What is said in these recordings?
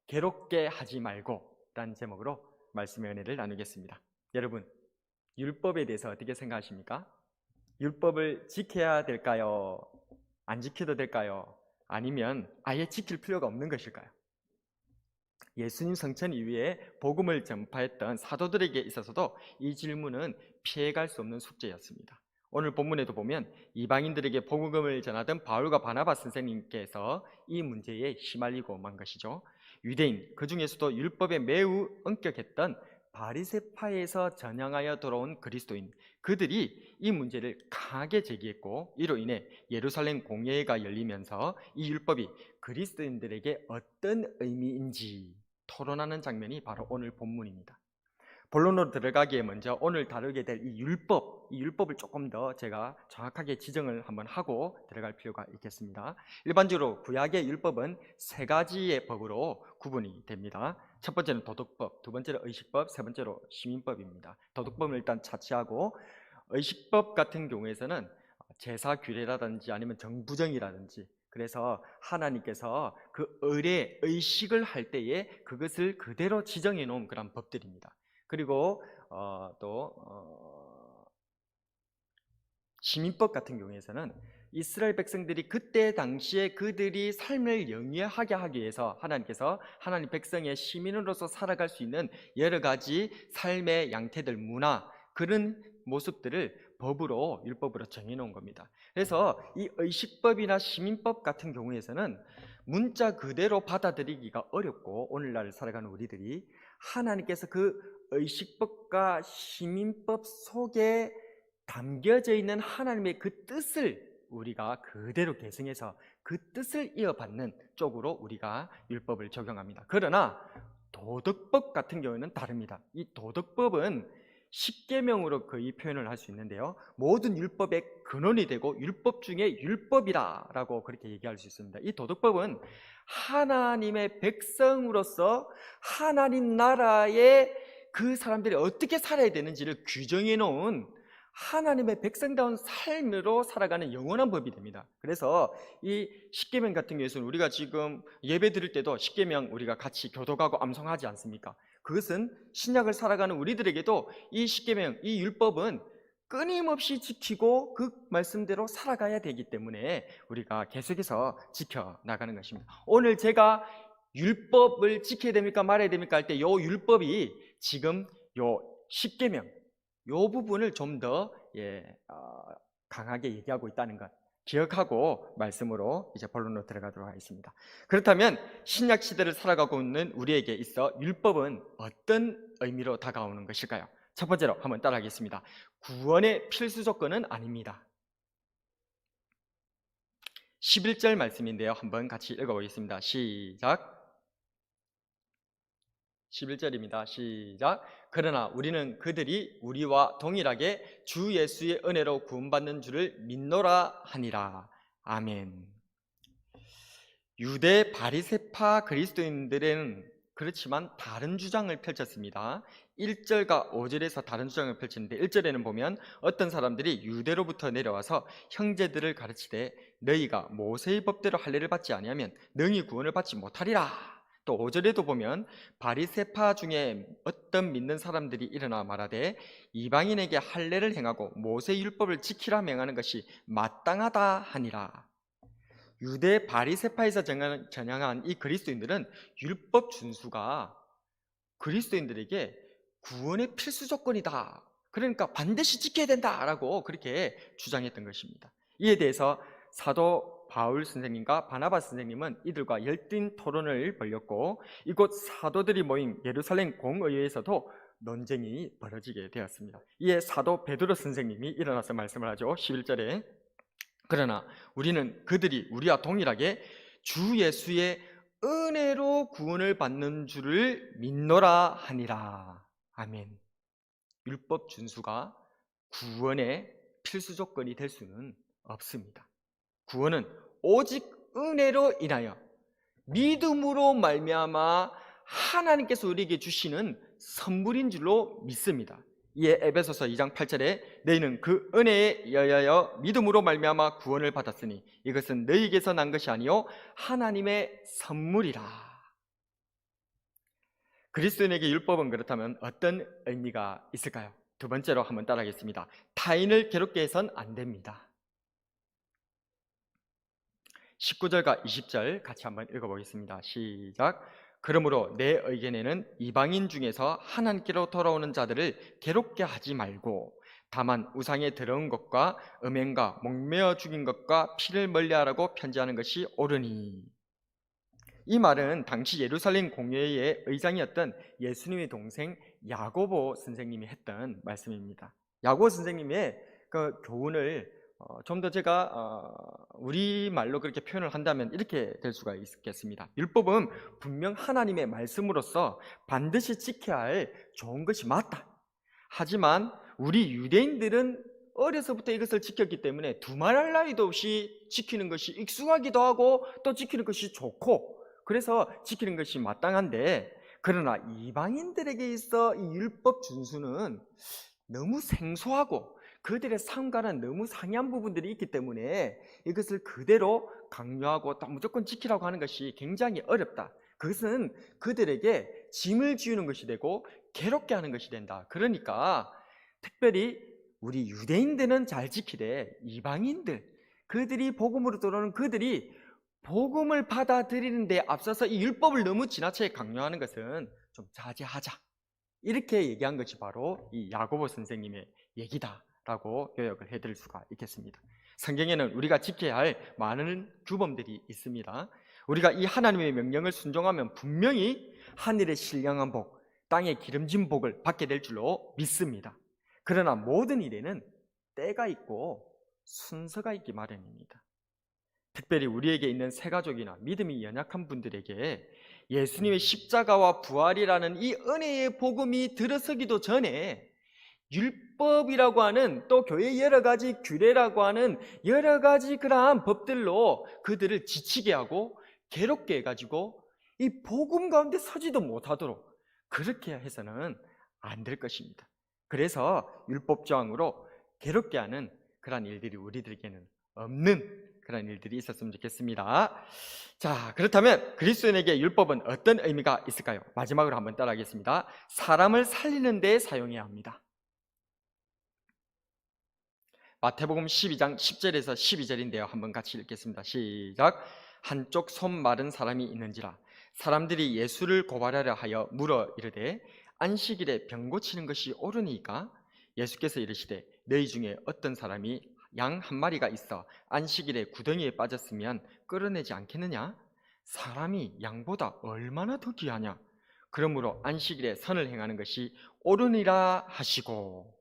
괴롭게 하지 말고 라는 제목으로 말씀의 은혜를 나누겠습니다. 여러분, 율법에 대해서 어떻게 생각하십니까? 율법을 지켜야 될까요? 안 지켜도 될까요? 아니면 아예 지킬 필요가 없는 것일까요? 예수님 성천 이후에 복음을 전파했던 사도들에게 있어서도 이 질문은 피해갈 수 없는 숙제였습니다. 오늘 본문에도 보면 이방인들에게 복음을 전하던 바울과 바나바 선생님께서 이 문제에 휘말리고 만 것이죠. 유대인, 그 중에서도 율법에 매우 엄격했던 바리새파에서 전향하여 돌아온 그리스도인, 그들이 이 문제를 강하게 제기했고, 이로 인해 예루살렘 공회가 열리면서 이 율법이 그리스도인들에게 어떤 의미인지 토론하는 장면이 바로 오늘 본문입니다. 본론으로 들어가기에 먼저 오늘 다루게 될 이 율법을 조금 더 제가 정확하게 지정을 한번 하고 들어갈 필요가 있겠습니다. 일반적으로 구약의 율법은 세 가지의 법으로 구분이 됩니다. 첫 번째는 도덕법, 두 번째는 의식법, 세 번째로 시민법입니다. 도덕법은 일단 차치하고, 의식법 같은 경우에서는 제사 규례라든지 아니면 정부정이라든지, 그래서 하나님께서 그 의식을 할 때에 그것을 그대로 지정해 놓은 그런 법들입니다. 그리고 또 시민법 같은 경우에서는 이스라엘 백성들이 그때 당시에 그들이 삶을 영위하게 하기 위해서 하나님께서 하나님 백성의 시민으로서 살아갈 수 있는 여러 가지 삶의 양태들, 문화, 그런 모습들을 법으로, 율법으로 정해놓은 겁니다. 그래서 이 의식법이나 시민법 같은 경우에서는 문자 그대로 받아들이기가 어렵고, 오늘날 살아가는 우리들이 하나님께서 그 의식법과 시민법 속에 담겨져 있는 하나님의 그 뜻을 우리가 그대로 계승해서 그 뜻을 이어받는 쪽으로 우리가 율법을 적용합니다. 그러나 도덕법 같은 경우는 다릅니다. 이 도덕법은 십계명으로 거의 표현을 할 수 있는데요, 모든 율법의 근원이 되고 율법 중에 율법이라고 그렇게 얘기할 수 있습니다. 이 도덕법은 하나님의 백성으로서 하나님 나라에 그 사람들이 어떻게 살아야 되는지를 규정해 놓은 하나님의 백성다운 삶으로 살아가는 영원한 법이 됩니다. 그래서 이 십계명 같은 경우에는 우리가 지금 예배 드릴 때도 십계명 우리가 같이 교독하고 암송하지 않습니까? 그것은 신약을 살아가는 우리들에게도 이 십계명, 이 율법은 끊임없이 지키고 그 말씀대로 살아가야 되기 때문에 우리가 계속해서 지켜나가는 것입니다. 오늘 제가 율법을 지켜야 됩니까 말아야 됩니까 할 때 요 율법이 지금 요 십계명 요 부분을 좀 더 강하게 얘기하고 있다는 것 기억하고 말씀으로 이제 본론으로 들어가도록 하겠습니다. 그렇다면 신약 시대를 살아가고 있는 우리에게 있어 율법은 어떤 의미로 다가오는 것일까요? 첫 번째로 한번 따라하겠습니다. 구원의 필수 조건은 아닙니다. 11절 말씀인데요, 한번 같이 읽어보겠습니다. 시작. 11절입니다. 시작. 그러나 우리는 그들이 우리와 동일하게 주 예수의 은혜로 구원받는 줄을 믿노라 하니라. 아멘. 유대 바리새파 그리스도인들은 그렇지만 다른 주장을 펼쳤습니다. 1절과 5절에서 다른 주장을 펼치는데, 1절에는 보면 어떤 사람들이 유대로부터 내려와서 형제들을 가르치되 너희가 모세의 법대로 할례를 받지 아니하면 능히 구원을 받지 못하리라. 또 5절에도 보면 바리새파 중에 어떤 믿는 사람들이 일어나 말하되 이방인에게 할례를 행하고 모세 율법을 지키라 명하는 것이 마땅하다 하니라. 유대 바리새파에서 전향한 이 그리스도인들은 율법 준수가 그리스도인들에게 구원의 필수 조건이다, 그러니까 반드시 지켜야 된다라고 그렇게 주장했던 것입니다. 이에 대해서 사도 바울 선생님과 바나바 선생님은 이들과 열띤 토론을 벌였고, 이곳 사도들이 모인 예루살렘 공의회에서도 논쟁이 벌어지게 되었습니다. 이에 사도 베드로 선생님이 일어나서 말씀을 하죠. 11절에 그러나 우리는 그들이 우리와 동일하게 주 예수의 은혜로 구원을 받는 줄을 믿노라 하니라. 아멘. 율법 준수가 구원의 필수 조건이 될 수는 없습니다. 구원은 오직 은혜로 인하여 믿음으로 말미암아 하나님께서 우리에게 주시는 선물인 줄로 믿습니다. 이에 에베소서 2장 8절에 너희는 그 은혜에 의하여 믿음으로 말미암아 구원을 받았으니 이것은 너희에게서 난 것이 아니요 하나님의 선물이라. 그리스도인에게 율법은 그렇다면 어떤 의미가 있을까요? 두 번째로 한번 따라하겠습니다. 타인을 괴롭게 해선 안 됩니다. 19절과 20절 같이 한번 읽어보겠습니다. 시작. 그러므로 내 의견에는 이방인 중에서 하나님께로 돌아오는 자들을 괴롭게 하지 말고 다만 우상에 들어온 것과 음행과 목매어 죽인 것과 피를 멀리하라고 편지하는 것이 옳으니. 이 말은 당시 예루살렘 공회의 의장이었던 예수님의 동생 야고보 선생님이 했던 말씀입니다. 야고보 선생님의 그 교훈을 좀 더 제가 우리말로 그렇게 표현을 한다면 이렇게 될 수가 있겠습니다. 율법은 분명 하나님의 말씀으로서 반드시 지켜야 할 좋은 것이 맞다. 하지만 우리 유대인들은 어려서부터 이것을 지켰기 때문에 두말할 나위도 없이 지키는 것이 익숙하기도 하고 또 지키는 것이 좋고, 그래서 지키는 것이 마땅한데, 그러나 이방인들에게 있어 이 율법 준수는 너무 생소하고 그들의 삶과는 너무 상이한 부분들이 있기 때문에 이것을 그대로 강요하고 또 무조건 지키라고 하는 것이 굉장히 어렵다. 그것은 그들에게 짐을 지우는 것이 되고 괴롭게 하는 것이 된다. 그러니까 특별히 우리 유대인들은 잘 지키되 이방인들, 그들이 복음으로 들어오는 그들이 복음을 받아들이는 데 앞서서 이 율법을 너무 지나치게 강요하는 것은 좀 자제하자. 이렇게 얘기한 것이 바로 이 야고보 선생님의 얘기다라고 요약을 해드릴 수가 있겠습니다. 성경에는 우리가 지켜야 할 많은 규범들이 있습니다. 우리가 이 하나님의 명령을 순종하면 분명히 하늘의 신령한 복, 땅의 기름진 복을 받게 될 줄로 믿습니다. 그러나 모든 일에는 때가 있고 순서가 있기 마련입니다. 특별히 우리에게 있는 새가족이나 믿음이 연약한 분들에게 예수님의 십자가와 부활이라는 이 은혜의 복음이 들어서기도 전에 율법이라고 하는, 또 교회의 여러 가지 규례라고 하는 여러 가지 그러한 법들로 그들을 지치게 하고 괴롭게 해가지고 이 복음 가운데 서지도 못하도록 그렇게 해서는 안 될 것입니다. 그래서 율법 저항으로 괴롭게 하는 그런 일들이 우리들에게는 없는 그런 일들이 있었으면 좋겠습니다. 자, 그렇다면 그리스도인에게 율법은 어떤 의미가 있을까요? 마지막으로 한번 따라하겠습니다. 사람을 살리는 데 사용해야 합니다. 마태복음 12장 10절에서 12절인데요. 한번 같이 읽겠습니다. 시작. 한쪽 손 마른 사람이 있는지라 사람들이 예수를 고발하려 하여 물어 이르되 안식일에 병 고치는 것이 옳으니까? 예수께서 이르시되 너희 중에 어떤 사람이 양 한 마리가 있어 안식일에 구덩이에 빠졌으면 끌어내지 않겠느냐? 사람이 양보다 얼마나 더 귀하냐? 그러므로 안식일에 선을 행하는 것이 옳으니라 하시고,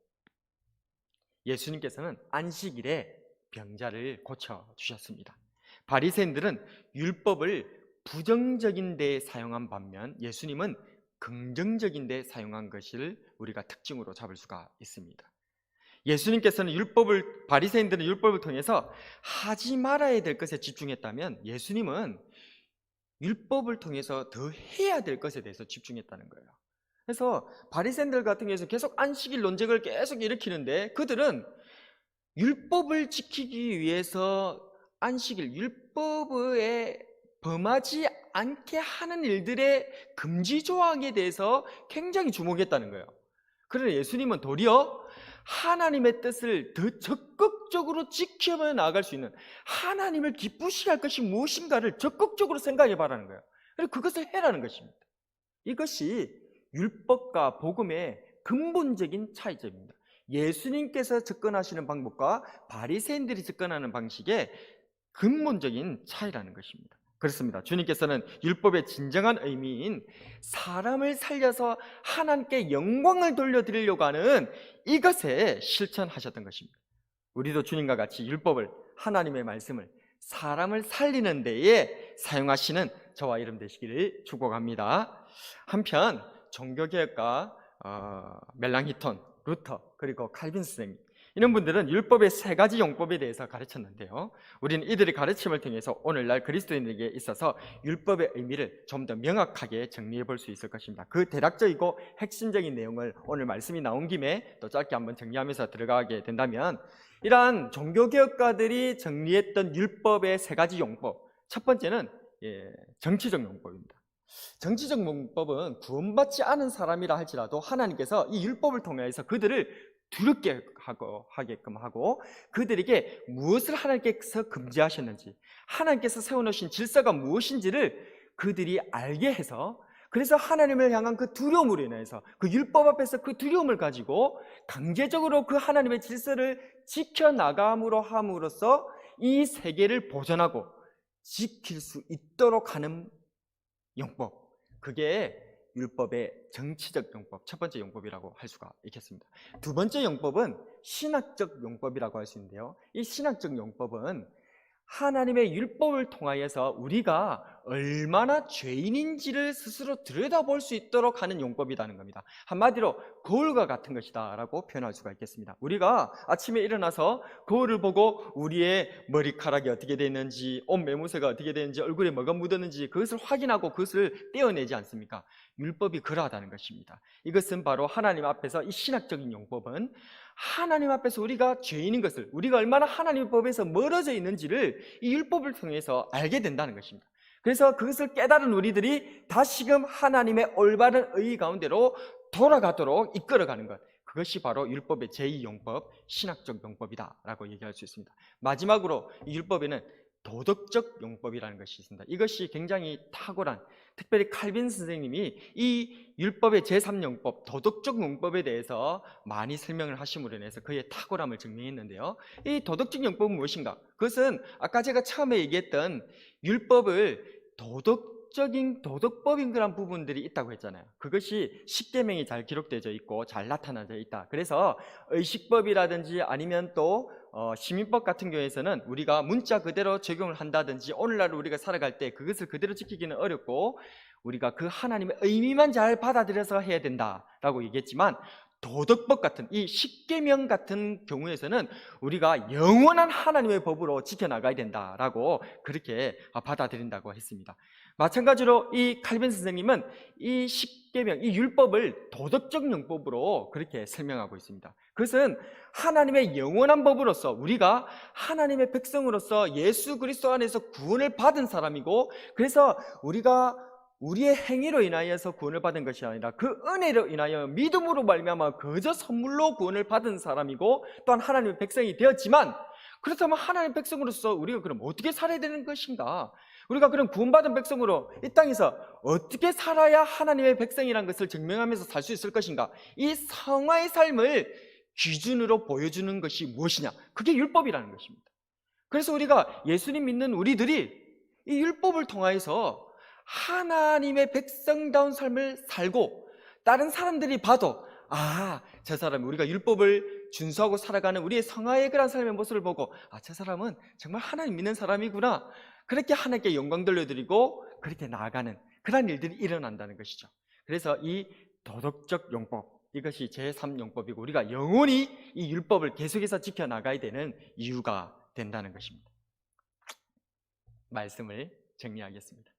예수님께서는 안식일에 병자를 고쳐주셨습니다. 바리새인들은 율법을 부정적인 데 사용한 반면 예수님은 긍정적인 데 사용한 것을 우리가 특징으로 잡을 수가 있습니다. 예수님께서는 바리새인들은 율법을 통해서 하지 말아야 될 것에 집중했다면 예수님은 율법을 통해서 더 해야 될 것에 대해서 집중했다는 거예요. 그래서 바리새인들 같은 경우에서 계속 안식일 논쟁을 계속 일으키는데, 그들은 율법을 지키기 위해서 안식일, 율법에 범하지 않게 하는 일들의 금지 조항에 대해서 굉장히 주목했다는 거예요. 그러나 예수님은 도리어 하나님의 뜻을 더 적극적으로 지켜며 나아갈 수 있는, 하나님을 기쁘시게 할 것이 무엇인가를 적극적으로 생각해 봐라는 거예요. 그리고 그것을 해라는 것입니다. 이것이 율법과 복음의 근본적인 차이점입니다. 예수님께서 접근하시는 방법과 바리새인들이 접근하는 방식의 근본적인 차이라는 것입니다. 그렇습니다. 주님께서는 율법의 진정한 의미인 사람을 살려서 하나님께 영광을 돌려드리려고 하는 이것에 실천하셨던 것입니다. 우리도 주님과 같이 율법을, 하나님의 말씀을 사람을 살리는 데에 사용하시는 저와 여러분 되시기를 축복합니다. 한편 종교개혁가 멜랑히톤, 루터, 그리고 칼빈 선생님, 이런 분들은 율법의 세 가지 용법에 대해서 가르쳤는데요, 우리는 이들의 가르침을 통해서 오늘날 그리스도인에게 있어서 율법의 의미를 좀 더 명확하게 정리해 볼 수 있을 것입니다. 그 대략적이고 핵심적인 내용을 오늘 말씀이 나온 김에 또 짧게 한번 정리하면서 들어가게 된다면, 이러한 종교개혁가들이 정리했던 율법의 세 가지 용법, 첫 번째는 정치적 용법입니다. 정치적 문법은 구원받지 않은 사람이라 할지라도 하나님께서 이 율법을 통해서 그들을 두렵게 하게끔 하고 그들에게 무엇을 하나님께서 금지하셨는지, 하나님께서 세워놓으신 질서가 무엇인지를 그들이 알게 해서, 그래서 하나님을 향한 그 두려움으로 인해서, 그 율법 앞에서 그 두려움을 가지고 강제적으로 그 하나님의 질서를 지켜나감으로 함으로써 이 세계를 보존하고 지킬 수 있도록 하는 용법, 그게 율법의 정치적 용법, 첫 번째 용법이라고 할 수가 있겠습니다. 두 번째 용법은 신학적 용법이라고 할 수 있는데요, 이 신학적 용법은 하나님의 율법을 통하여서 우리가 얼마나 죄인인지를 스스로 들여다볼 수 있도록 하는 용법이라는 겁니다. 한마디로 거울과 같은 것이다 라고 표현할 수가 있겠습니다. 우리가 아침에 일어나서 거울을 보고 우리의 머리카락이 어떻게 되는지, 옷 매무새가 어떻게 되는지, 얼굴에 뭐가 묻었는지 그것을 확인하고 그것을 떼어내지 않습니까? 율법이 그러하다는 것입니다. 이것은 바로 하나님 앞에서, 이 신학적인 용법은 하나님 앞에서 우리가 죄인인 것을, 우리가 얼마나 하나님의 법에서 멀어져 있는지를 이 율법을 통해서 알게 된다는 것입니다. 그래서 그것을 깨달은 우리들이 다시금 하나님의 올바른 의 가운데로 돌아가도록 이끌어가는 것, 그것이 바로 율법의 제2용법, 신학적 용법이다 라고 얘기할 수 있습니다. 마지막으로 이 율법에는 도덕적 용법이라는 것이 있습니다. 이것이 굉장히 탁월한, 특별히 칼빈 선생님이 이 율법의 제3용법, 도덕적 용법에 대해서 많이 설명을 하심으로 인해서 그의 탁월함을 증명했는데요, 이 도덕적 용법은 무엇인가? 그것은 아까 제가 처음에 얘기했던 율법을 도덕적인, 도덕법인 그런 부분들이 있다고 했잖아요. 그것이 십계명이 잘 기록되어 있고 잘 나타나져 있다. 그래서 의식법이라든지 아니면 또 시민법 같은 경우에서는 우리가 문자 그대로 적용을 한다든지 오늘날 우리가 살아갈 때 그것을 그대로 지키기는 어렵고 우리가 그 하나님의 의미만 잘 받아들여서 해야 된다라고 얘기했지만, 도덕법 같은 이 십계명 같은 경우에서는 우리가 영원한 하나님의 법으로 지켜나가야 된다라고 그렇게 받아들인다고 했습니다. 마찬가지로 이 칼빈 선생님은 이 십계명, 이 율법을 도덕적 용법으로 그렇게 설명하고 있습니다. 그것은 하나님의 영원한 법으로서 우리가 하나님의 백성으로서 예수 그리스도 안에서 구원을 받은 사람이고, 그래서 우리가 우리의 행위로 인하여서 구원을 받은 것이 아니라 그 은혜로 인하여 믿음으로 말미암아 거저 선물로 구원을 받은 사람이고, 또한 하나님의 백성이 되었지만, 그렇다면 하나님의 백성으로서 우리가 그럼 어떻게 살아야 되는 것인가? 우리가 그럼 구원받은 백성으로 이 땅에서 어떻게 살아야 하나님의 백성이라는 것을 증명하면서 살 수 있을 것인가? 이 성화의 삶을 기준으로 보여주는 것이 무엇이냐? 그게 율법이라는 것입니다. 그래서 우리가 예수님 믿는 우리들이 이 율법을 통하여서 하나님의 백성다운 삶을 살고 다른 사람들이 봐도, 아, 저 사람, 우리가 율법을 준수하고 살아가는 우리의 성화의 그런 삶의 모습을 보고, 아, 저 사람은 정말 하나님 믿는 사람이구나, 그렇게 하나님께 영광 돌려드리고 그렇게 나아가는 그런 일들이 일어난다는 것이죠. 그래서 이 도덕적 용법, 이것이 제3용법이고 우리가 영원히 이 율법을 계속해서 지켜나가야 되는 이유가 된다는 것입니다. 말씀을 정리하겠습니다.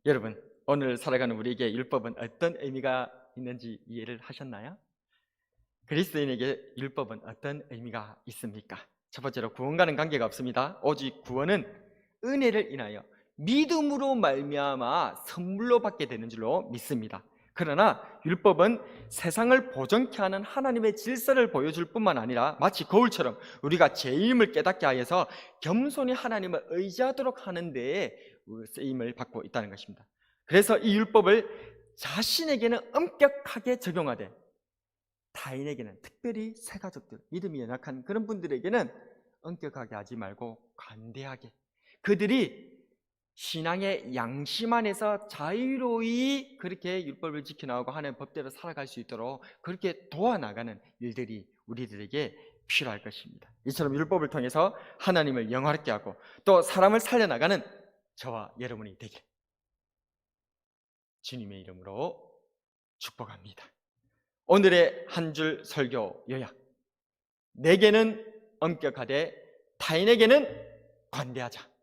여러분, 오늘 살아가는 우리에게 율법은 어떤 의미가 있는지 이해를 하셨나요? 그리스도인에게 율법은 어떤 의미가 있습니까? 첫 번째로, 구원과는 관계가 없습니다. 오직 구원은 은혜를 인하여 믿음으로 말미암아 선물로 받게 되는 줄로 믿습니다. 그러나 율법은 세상을 보존케 하는 하나님의 질서를 보여줄 뿐만 아니라 마치 거울처럼 우리가 죄임을 깨닫게 하여서 겸손히 하나님을 의지하도록 하는 데에 쓰임을 받고 있다는 것입니다. 그래서 이 율법을 자신에게는 엄격하게 적용하되 타인에게는, 특별히 새가족들, 믿음이 연약한 그런 분들에게는 엄격하게 하지 말고 관대하게, 그들이 신앙의 양심 안에서 자유로이 그렇게 율법을 지켜나가고 하는 법대로 살아갈 수 있도록 그렇게 도와나가는 일들이 우리들에게 필요할 것입니다. 이처럼 율법을 통해서 하나님을 영화롭게 하고 또 사람을 살려나가는 저와 여러분이 되길 주님의 이름으로 축복합니다. 오늘의 한 줄 설교 요약: 내게는 엄격하되 타인에게는 관대하자.